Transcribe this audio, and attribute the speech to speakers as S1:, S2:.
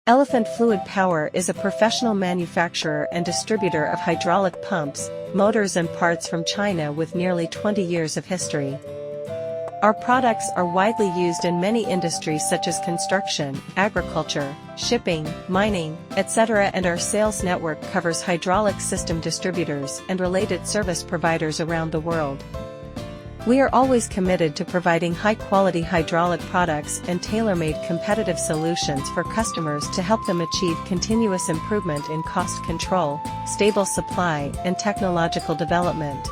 S1: Elephant Fluid Power is a professional manufacturer and distributor of hydraulic pumps, motors and parts from China with nearly 20 years of history. Our products are widely used in many industries such as construction, agriculture, shipping, mining, etc., and our sales network covers hydraulic system distributors and related service providers around the world. We are always committed to providing high-quality hydraulic products and tailor-made competitive solutions for customers to help them achieve continuous improvement in cost control, stable supply, and technological development.